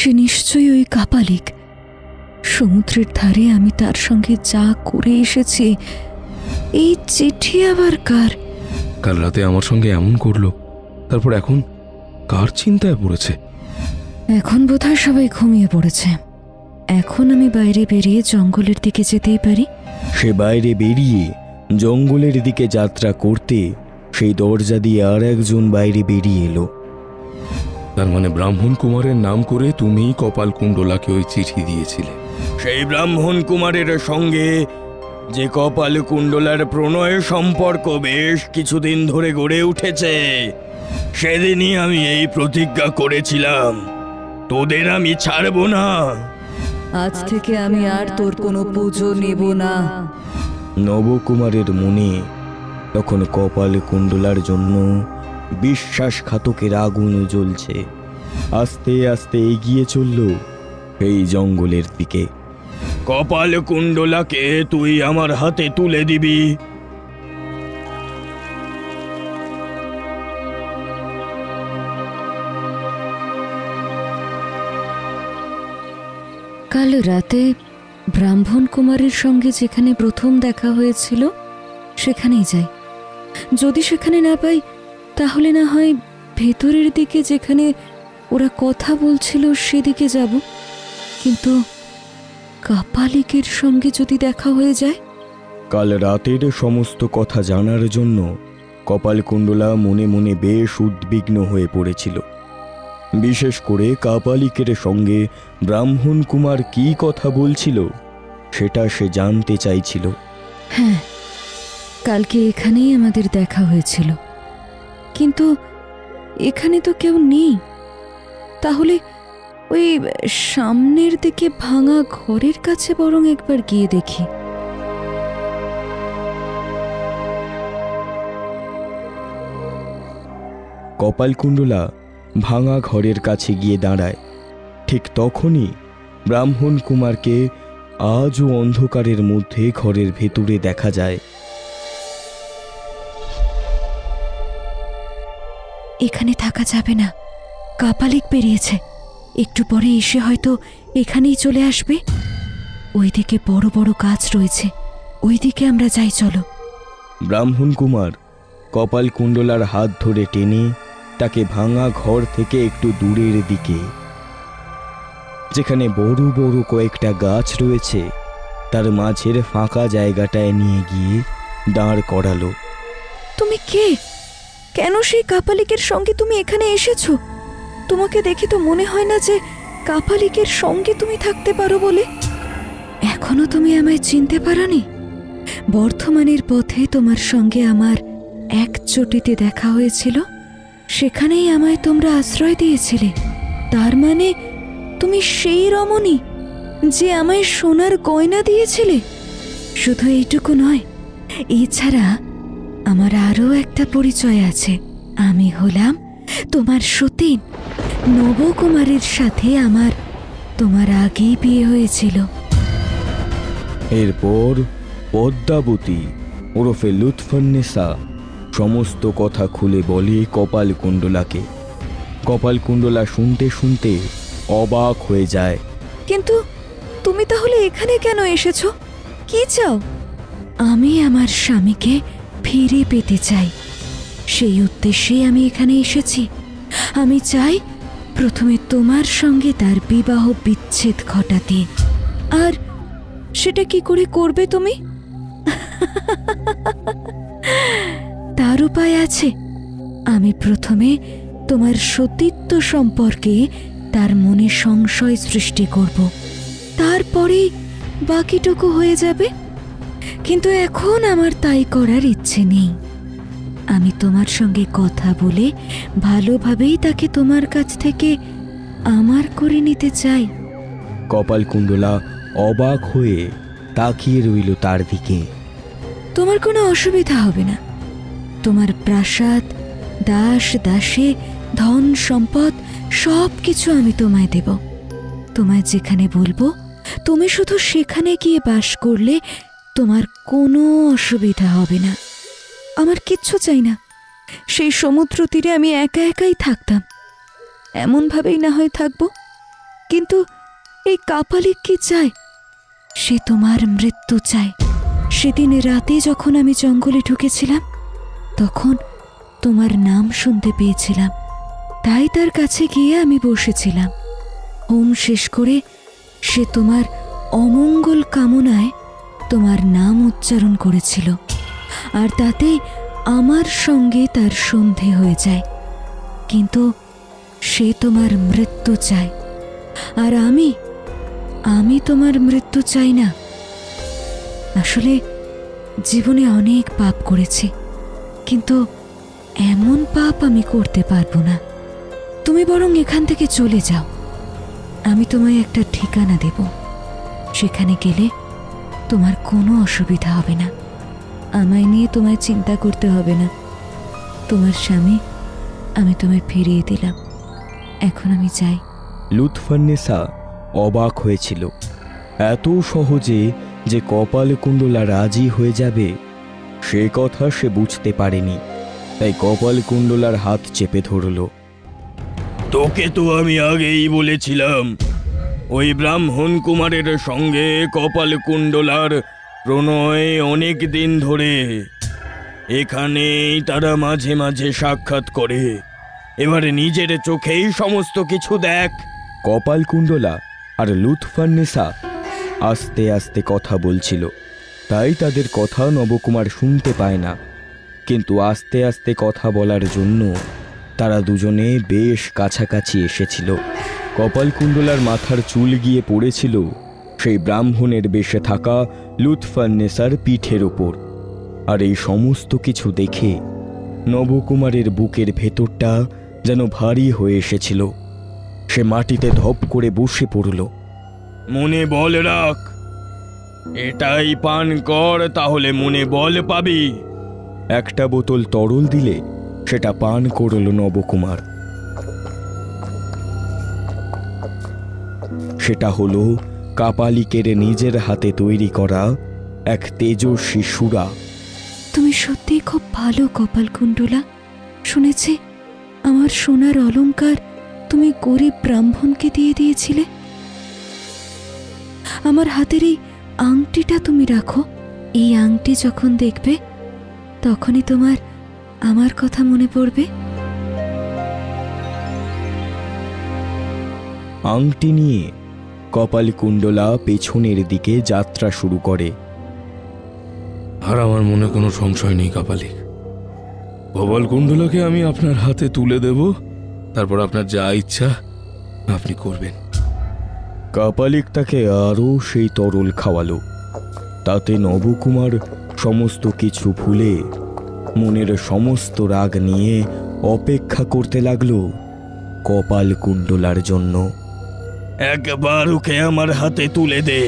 সে নিশ্চয়ই ওই কাপালিক। সমুদ্রের ধারে আমি তার সঙ্গে যা করে এসেছি, এই চিঠি আবার কার? কাল রাতে আমার সঙ্গে এমন করলো, তারপর এখন কার চিন্তায় পড়েছে? এখন বোধহয় সবাই ঘুমিয়ে পড়েছে। এখন আমি বাইরে বেরিয়ে জঙ্গলের দিকে যেতেই পারি। সে বাইরে বেরিয়ে জঙ্গলের দিকে যাত্রা করতে সেই দরজা দিয়ে আর একজন বাইরে বেরিয়ে এলো। তার মানে ব্রাহ্মণ কুমারের নাম করে তুমি কপাল কুণ্ডলাকে ওই চিঠি দিয়েছিলে? সেই ব্রাহ্মণ কুমারের সঙ্গে যে কপাল কুণ্ডলার প্রণয় সম্পর্ক বেশ কিছুদিন ধরে গড়ে উঠেছে, সেদিনই আমি এই প্রতিজ্ঞা করেছিলাম, তোদের আমি ছাড়ব না। আজ থেকে আমি আর তোর কোনো পুজো নেব না। নবকুমারের মনে তখন কপাল কুণ্ডলার জন্য বিশ্বাসঘাতকের আগুন জ্বলছে। আস্তে আস্তে এগিয়ে চলল এই জঙ্গলের দিকে। কপাল কুণ্ডলাকে তুই আমার হাতে তুলে দিবি। কাল রাতে ব্রাহ্মণ কুমারের সঙ্গে যেখানে প্রথম দেখা হয়েছিল সেখানেই যাই। যদি সেখানে না পাই, তাহলে না হয় ভেতরের দিকে যেখানে ওরা কথা বলছিল সেদিকে যাব। কিন্তু কাপালিকের সঙ্গে যদি দেখা হয়ে যায়? কাল রাতের সমস্ত কথা জানার জন্য কপাল কুণ্ডলা মনে মনে বেশ উদ্বিগ্ন হয়ে পড়েছিল। বিশেষ করে কাপালিকের সঙ্গে ব্রাহ্মণ কুমার কি কথা বলছিল সেটা সে জানতে চাইছিল। হ্যাঁ, কালকে এখানেই আমাদের দেখা হয়েছিল, কিন্তু এখানে তো কেউ নেই। তাহলে ওই সামনের দিকে ভাঙা ঘরের কাছে বরং একবার গিয়ে দেখি। কপাল কুণ্ডলা ভাঙা ঘরের কাছে গিয়ে দাঁড়ায়। ঠিক তখনই ব্রাহ্মণ কুমারকে আজও অন্ধকারের মধ্যে ঘরের ভেতরে দেখা যায়। এখানে থাকা যাবে না, কাপালিক বেরিয়েছে। একটু পরে এসে হয়তো এখানেই চলে আসবে। ওইদিকে বড় বড় গাছ রয়েছে, ওইদিকে আমরা যাই, চলো। ব্রাহ্মণ কুমার কপাল কুণ্ডলার হাত ধরে টেনে তাকে ভাঙা ঘর থেকে একটু দূরের দিকে, যেখানে বড় বড় কয়েকটা গাছ রয়েছে, তার মাঝের ফাঁকা জায়গাটায় নিয়ে গিয়ে দাঁড় করালো। তুমি কে? কেন সেই কাপালিকের সঙ্গে তুমি এখানে এসেছো? তোমাকে দেখে তো মনে হয় না যে কাপালিকের সঙ্গে তুমি থাকতে পারো বলে। এখনো তুমি আমায় চিনতে পারোনি? বর্ধমানের পথে তোমার সঙ্গে আমার এক চটিতে দেখা হয়েছিল, সেখানেই আমায় তোমরা আশ্রয় দিয়েছিলে। তার মানে তুমি সেই রমণী যে আমায় সোনার গয়না দিয়েছিলে। শুধু এইটুকু নয়, এছাড়া আমার আরও একটা পরিচয় আছে। আমি হলাম তোমার সতীন। নবকুমারের সাথে আমার তোমার আগেই বিয়ে হয়েছিল। এরপর পদ্মাবতী ওরফে লুৎফুন্নেসা সমস্ত কথা খুলে বলে কপাল কুণ্ডলাকে। কপাল কুণ্ডলা শুনতে শুনতে অবাক হয়ে যায়। কিন্তু তুমি তাহলে এখানে কেন এসেছো? কি চাও? আমি আমার স্বামীকে ফিরে পেতে চাই, সেই উদ্দেশ্যে আমি এখানে এসেছি। আমি চাই প্রথমে তোমার সঙ্গে তার বিবাহ বিচ্ছেদ ঘটাতে। আর সেটা কি করে করবে তুমি? তার উপায় আছে। আমি প্রথমে তোমার সতীত্ব সম্পর্কে তার মনে সংশয় সৃষ্টি করব, তারপরে বাকিটুকু হয়ে যাবে। কিন্তু এখন আমার তাই করার ইচ্ছে নেই। আমি তোমার সঙ্গে কথা বলে ভালোভাবেই তাকে তোমার কাছ থেকে আমার করে নিতে চাই। কপাল কুণ্ডলা অবাক হয়ে তাকিয়ে রইল তার দিকে। তোমার কোনো অসুবিধা হবে না। তোমার প্রাসাদ, দাস দাসী, ধন সম্পদ সব কিছু আমি তোমায় দেব। তোমায় যেখানে বলবো তুমি শুধু সেখানে গিয়ে বাস করলে তোমার কোনো অসুবিধা হবে না। আমার কিচ্ছু চাই না। সেই সমুদ্র তীরে আমি একা একাই থাকতাম, এমনভাবেই না হয় থাকবো। কিন্তু এই কাপালিক কি চায়? সে তোমার মৃত্যু চায়। সেদিন রাতে যখন আমি জঙ্গলে ঢুকেছিলাম, তখন তোমার নাম শুনতে পেয়েছিলাম, তাই তার কাছে গিয়ে আমি বসেছিলাম। হোম শেষ করে সে তোমার অমঙ্গল কামনায় তোমার নাম উচ্চারণ করেছিল, আর তাতে আমার সঙ্গে তার সন্ধে হয়ে যায়। কিন্তু সে তোমার মৃত্যু চায়, আর আমি তোমার মৃত্যু চাই না। আসলে জীবনে অনেক পাপ করেছি, কিন্তু এমন পাপ আমি করতে পারবো না। তুমি বরং এখান থেকে চলে যাও। আমি তোমায় একটা ঠিকানা দেব, সেখানে গেলে তোমার কোনো অসুবিধা হবে না। আমায় নিয়ে তোমায় চিন্তা করতে হবে না। তোমার স্বামী আমি তোমায় ফিরিয়ে দিলাম, এখন আমি যাই। লুৎফান্নেসা অবাক হয়েছিল। এত সহজে যে কপালকুণ্ডলা রাজি হয়ে যাবে সে কথা সে বুঝতে পারেনি। তাই কপালকুণ্ডলার হাত চেপে ধরল। তোকে তো আমি আগেই বলেছিলাম, ওই ব্রাহ্মণ কুমারের সঙ্গে কপালকুণ্ডলার প্রণয় অনেক দিন ধরে। এখানেই তারা মাঝে মাঝে সাক্ষাৎ করে। এবারে নিজের চোখেই সমস্ত কিছু দেখ। কপালকুণ্ডলা আর লুৎফান্নেসা আস্তে আস্তে কথা বলছিল, তাই তাদের কথা নবকুমার শুনতে পায় না। কিন্তু আস্তে আস্তে কথা বলার জন্য তারা দুজনে বেশ কাছাকাছি এসেছিল। কপালকুণ্ডলার মাথার চুল গিয়ে পড়েছিল সেই ব্রাহ্মণের বেশে থাকা লুৎফান্নেসার পিঠের ওপর। আর এই সমস্ত কিছু দেখে নবকুমারের বুকের ভেতরটা যেন ভারী হয়ে এসেছিল। সে মাটিতে ধপ করে বসে পড়ল। মনে বল রাখ, এটাই পান কর, তাহলে মনে বল পাবি। একটা বোতল তরল দিলে সেটা পান করল নবকুমার। সেটা হলো কাপালিকের নিজের হাতে তৈরি করা এক তেজস্বী সুরা। তুমি সত্যিই খুব ভালো কপালকুণ্ডলা। শুনেছি আমার সোনার অলংকার তুমি গরিব ব্রাহ্মণকে দিয়ে দিয়েছিলে। আমার হাতের এই আংটিটা তুমি রাখো। এই আংটি যখন দেখবে তখনই তোমার আমার কথা মনে পড়বে। আংটি নিয়ে কপালকুণ্ডলা পেছনের দিকে যাত্রা শুরু করে। আর আমার মনে কোনো সংশয় নেই কাপালিক। কপালকুণ্ডলাকে আমি আপনার হাতে তুলে দেব, তারপর আপনার যা ইচ্ছা আপনি করবেন। কাপালিক তাকে আরও সেই তরল খাওয়ালো। তাতে নবকুমার সমস্ত কিছু ভুলে মনের সমস্ত রাগ নিয়ে অপেক্ষা করতে লাগলো কপালকুণ্ডলার জন্য। একবার ওকে আমার হাতে তুলে দে,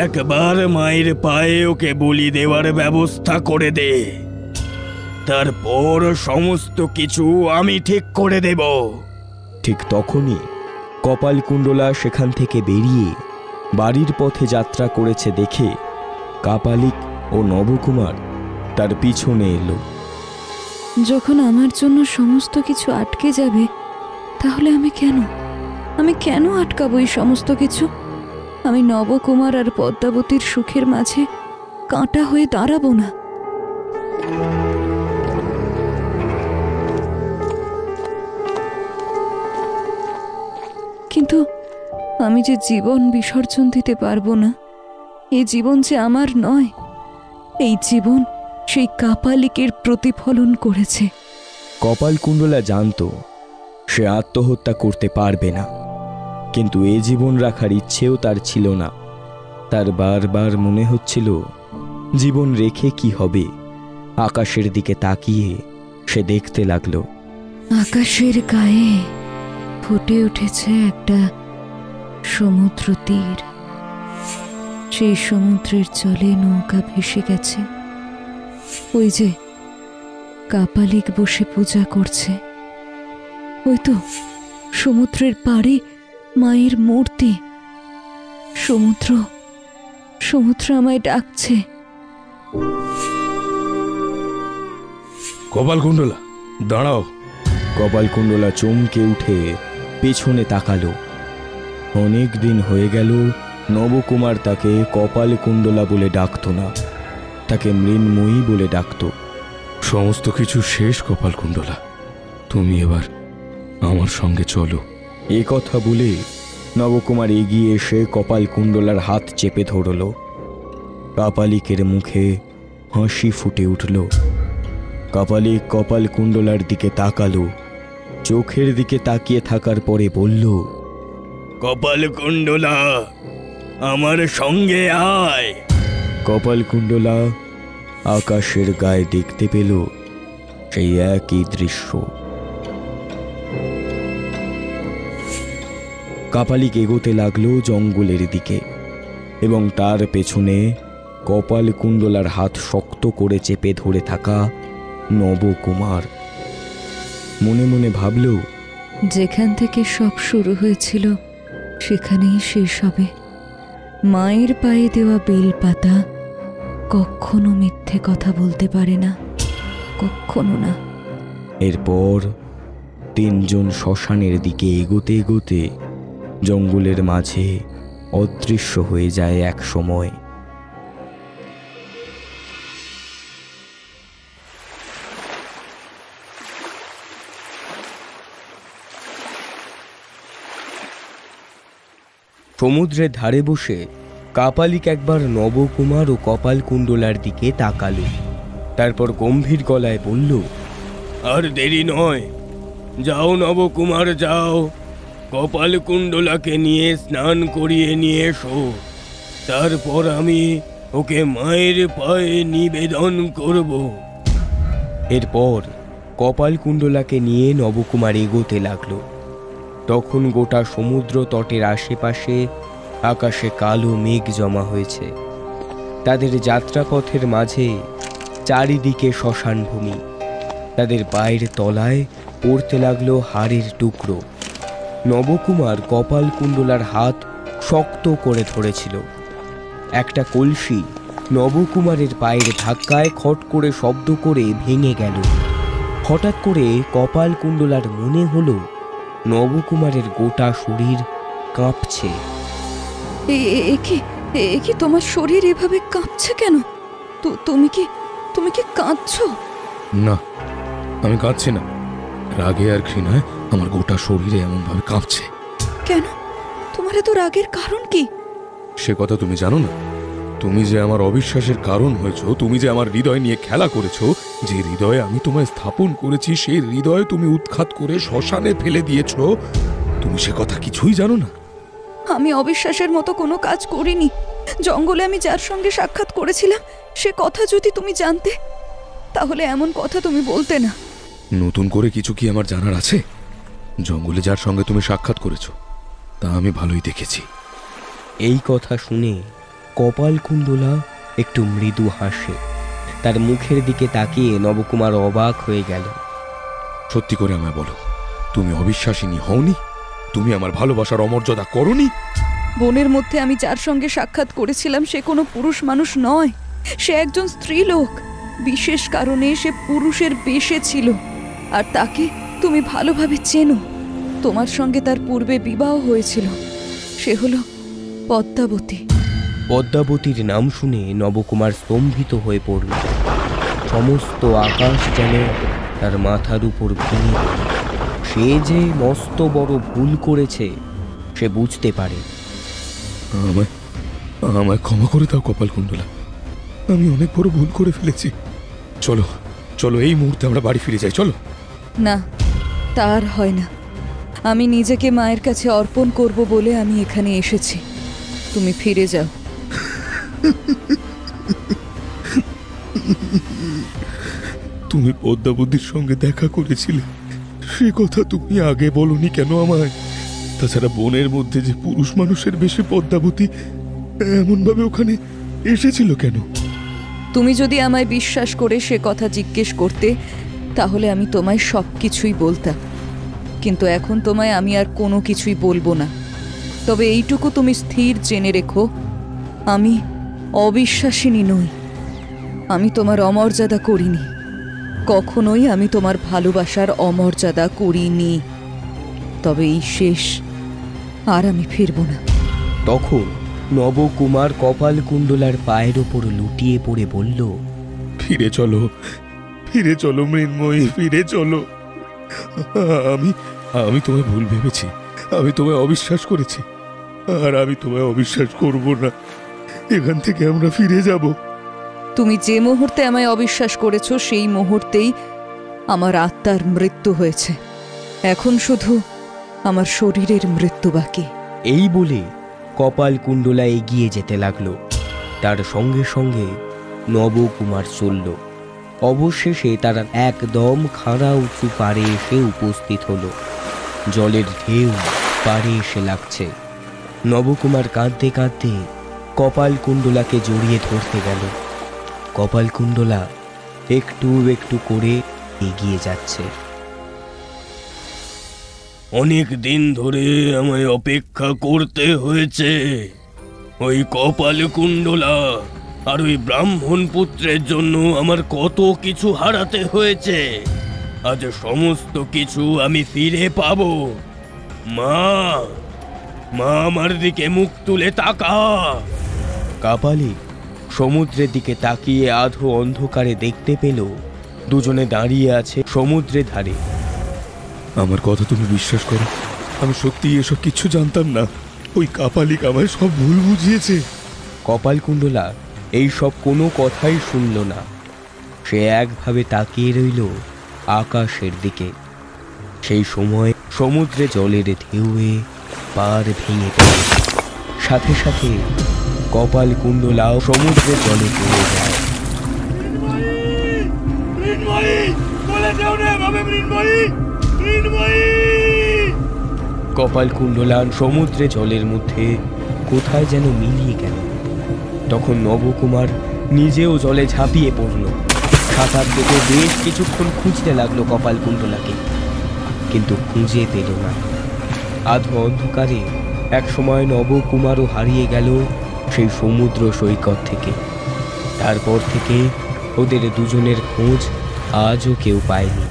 একবার মায়ের পায়ে ওকে বলি দেওয়ার ব্যবস্থা করে দে, তারপর সমস্ত কিছু আমি ঠিক করে দেব। ঠিক তখনই কপালকুণ্ডলা সেখান থেকে বেরিয়ে বাড়ির পথে যাত্রা করেছে দেখে কাপালিক ও নবকুমার তার পিছনে এলো। যখন আমার জন্য সমস্ত কিছু আটকে যাবে, তাহলে আমি কেন আটকাবো এই সমস্ত কিছু? আমি নবকুমার আর পদ্মাবতীর সুখের মাঝে কাঁটা হয়ে দাঁড়াবো না। কিন্তু আমি যে জীবন বিসর্জন দিতে পারবো না, এই জীবন যে আমার নয়, এই জীবন সেই কাপালিকের প্রতিফলন করেছে। কপালকুণ্ডলা জানত সে আত্মহত্যা করতে পারবে না, কিন্তু এ জীবন রাখার ইচ্ছেও তার ছিল না। তার বারবার মনে হচ্ছিল জীবন রেখে কি হবে। আকাশের দিকে তাকিয়ে সে দেখতে লাগলো। আকাশের গায়ে ফুটে উঠেছে একটা সমুদ্র তীর। সেই সমুদ্রের জলে নৌকা ভেসে গেছে। ওই যে কাপালিক বসে পূজা করছে, ওই তো সমুদ্রের পাড়ে মায়ের মূর্তি। সমুদ্র আমায় ডাকছে। কপালকুণ্ডলা দাঁড়াও। কপালকুণ্ডলা চমকে উঠে পেছনে তাকালো। অনেক দিন হয়ে গেল নবকুমার তাকে কপাল কুণ্ডলা বলে ডাকত না, তাকে মৃন্ময়ী বলে ডাকত। সমস্ত কিছু শেষ কপাল কুণ্ডলা, তুমি এবার আমার সঙ্গে চলো। এ কথা বলে নবকুমার এগিয়ে এসে কপাল কুণ্ডলার হাত চেপে ধরল। কাপালিকের মুখে হাসি ফুটে উঠল। কাপালিক কপাল কুণ্ডলার দিকে তাকালো, চোখের দিকে তাকিয়ে থাকার পরে বলল, কপাল কুণ্ডলা, আমার সঙ্গে আয়। কপাল কুণ্ডলা আকাশের গায়ে দেখতে পেল সেই একই দৃশ্য। কাপালিক এগোতে লাগলো জঙ্গলের দিকে এবং তার পেছনে কপাল কুণ্ডলার হাত শক্ত করে চেপে ধরে থাকা নবকুমার। মনে মনে ভাবল, যেখান থেকে সব শুরু হয়েছিল সেখানেই শেষ হবে। মায়ের পায়ে দেওয়া বেলপাতা কখনো মিথ্যে কথা বলতে পারে না, কখনো না। এরপর তিনজন শ্মশানের দিকে এগোতে এগোতে জঙ্গলের মাঝে অদৃশ্য হয়ে যায় এক সময়। সমুদ্রের ধারে বসে কাপালিক একবার নবকুমার ও কপাল কুণ্ডলার দিকে তাকালো। তারপর গম্ভীর গলায় বলল, আর দেরি নয়, যাও নবকুমার যাও, কপাল কুণ্ডলাকে নিয়ে স্নান করিয়ে নিয়ে এসো। তারপর আমি ওকে মায়ের পায়ে নিবেদন করব। এরপর কপাল কুণ্ডলাকে নিয়ে নবকুমার এগোতে লাগলো। তখন গোটা সমুদ্র তটের আশেপাশে আকাশে কালো মেঘ জমা হয়েছে। তাদের যাত্রাপথের মাঝে চারিদিকে শ্মশান ভূমি। তাদের পায়ের তলায় পড়তে লাগলো হাড়ের টুকরো। নবকুমার কপাল কুণ্ডলার হাত শক্ত করে ধরেছিল। একটা কলসি নবকুমারের পায়ের ধাক্কায় খট করে শব্দ করে ভেঙে গেল। হঠাৎ করে কপাল কুণ্ডলার মনে হলো নবকুমারের গোটা শরীর কাঁপছে। এ কি তোমার শরীর এভাবে কাঁপছে কেন? তুমি কি কাঁদছো? না, আমি কাঁদছি না। রাগে আর ঘৃণায় আমার গোটা শরীরে এমন ভাবে কাঁপছে। কেন? তোমার এত রাগের কারণ কি? সে কথা তুমি জানো না? তুমি যে আমার অবিশ্বাসের কারণ হয়েছো, তুমি যে আমার হৃদয় নিয়ে খেলা করেছো, যে হৃদয়ে আমি তোমায় স্থাপন করেছি সেই হৃদয় তুমি উৎখাত করে শ্মশানে ফেলে দিয়েছো, তুমি সে কথা কিছুই জানো না? আমি অবিশ্বাসের মতো কোনো কাজ করিনি। জঙ্গলে আমি যার সঙ্গে সাক্ষাৎ করেছিলাম সে কথা যদি তুমি জানতে, তাহলে এমন কথা তুমি বলতে না। নতুন করে কিছু কি আমার জানার আছে? জঙ্গলে যার সঙ্গে তুমি সাক্ষাৎ করেছো তা আমি ভালোই দেখেছি। এই কথা শুনে কপাল কুণ্ডলা একটু মৃদু হাসে। তার মুখের দিকে তাকিয়ে নবকুমার অবাক হয়ে গেল। সত্যি করে আমায় বলো, তুমি অবিশ্বাসিনী হওনি? তুমি আমার ভালোবাসার অমর্যাদা করনি? বনের মধ্যে আমি যার সঙ্গে সাক্ষাৎ করেছিলাম সে কোনো পুরুষ মানুষ নয়, সে একজন স্ত্রীলোক। বিশেষ কারণে সে পুরুষের বেশে ছিল, আর তাকে তুমি ভালোভাবে চেনো। তোমার সঙ্গে তার পূর্বে বিবাহ হয়েছিল। সে হলো পদ্মাবতী। পদ্মাবতীর নাম শুনে নবকুমার স্তম্ভিত হয়ে পড়ল। সমস্ত আকাশ যেন তার মাথার উপর ভেঙে পড়ল। সে যে মস্ত বড় ভুল করেছে সে বুঝতে পারে। আমায় ক্ষমা করে দাও কপাল কুণ্ডলা, আমি অনেক বড় ভুল করে ফেলেছি। চলো চলো, এই মুহূর্তে আমরা বাড়ি ফিরে যাই। চলো। না, তার হয় না। আমি নিজেকে মায়ের কাছে অর্পণ করব বলে আমি এখানে এসেছি। তুমি ফিরে যাও। তুমি পদ্মাবতীর সঙ্গে দেখা করেছিলে, সে কথা তুমি আগে বলনি কেন আমায়? তাছাড়া বনের মধ্যে যে পুরুষ মানুষের বেশে পদ্মাবতী এমন ভাবে ওখানে এসেছিল কেন? তুমি যদি আমায় বিশ্বাস করে সে কথা জিজ্ঞেস করতে, তাহলে আমি তোমায় সব কিছুই বলতাম। কিন্তু এখন তোমায় আমি আর কোনো কিছুই বলবো না। তবে এইটুকু তুমি স্থির জেনে রেখো, আমি অবিশ্বাসিনী নই। আমি তোমার অমর্যাদা করিনি, কখনোই আমি তোমার ভালোবাসার অমর্যাদা করিনি। তবে এই শেষ, আর আমি ফিরব না। তখন নবকুমার কপালকুণ্ডলার পায়ের ওপর লুটিয়ে পড়ে বলল, ফিরে চলো, ফিরে চলো মৃন্ময়ী, ফিরে চলো। আমি আমি তোমায় ভুল ভেবেছি, আমি তোমায় অবিশ্বাস করেছি, আর আমি তোমায় অবিশ্বাস করব না। এখান থেকে আমরা ফিরে যাব। তুমি যে মুহূর্তে আমায় অবিশ্বাস করেছো সেই মুহূর্তেই আমার আত্মার মৃত্যু হয়েছে। এখন শুধু আমার শরীরের মৃত্যু বাকি। এই বলে কপালকুণ্ডলা এগিয়ে যেতে লাগলো। তার সঙ্গে সঙ্গে নবকুমার চলল। অবশেষে তারা একদম খাড়া উঁচু পাড়ে এসে উপস্থিত হলো। জলের ঢেউ পাড়ে এসে লাগছে। নবকুমার কাঁদতে কাঁদতে কপালকুণ্ডলাকে জড়িয়ে ধরতে গেল। কপালকুণ্ডলা একটু একটু করে এগিয়ে যাচ্ছে। অনেক দিন ধরে আমায় অপেক্ষা করতে হয়েছে। ওই কপালকুণ্ডলা আর ওই ব্রাহ্মণ পুত্রের জন্য আমার কত কিছু হারাতে হয়েছে। আজ সমস্ত কিছু আমি ফিরে পাবো। মা, মা, আমার দিকে মুখ তুলে তাকা। কাপালিক সমুদ্রের দিকে তাকিয়ে আধো অন্ধকারে দেখতে পেল দুজনে দাঁড়িয়ে আছে সমুদ্রের ধারে। আমার কথা তুমি বিশ্বাস করো, আমি সত্যি এসব কিচ্ছু জানতাম না। ওই কাপালিক আমায় সব ভুল বুঝিয়েছে। কপালকুণ্ডলা এই সব কোনো কথাই শুনল না। সে একভাবে তাকিয়ে রইল আকাশের দিকে। সেই সময় সমুদ্রে জলের ঢেউয়ে পাড় ভেঙে গেল। সাথে সাথে কপালকুণ্ডলাও সমুদ্রে জলে পড়ে যায়। কপালকুণ্ডলা সমুদ্রে জলের মধ্যে কোথায় যেন মিলিয়ে গেল। তখন নবকুমার নিজেও জলে ঝাঁপিয়ে পড়ল। সাঁতার কেটে বেশ কিছুক্ষণ খুঁজতে লাগলো কপালকুণ্ডলাকে, কিন্তু খুঁজে পেল না। আধো অন্ধকারে একসময় নবকুমারও হারিয়ে গেল সেই সমুদ্র সৈকত থেকে। তারপর থেকে ওদের দুজনের খোঁজ আজও কেউ পায়নি।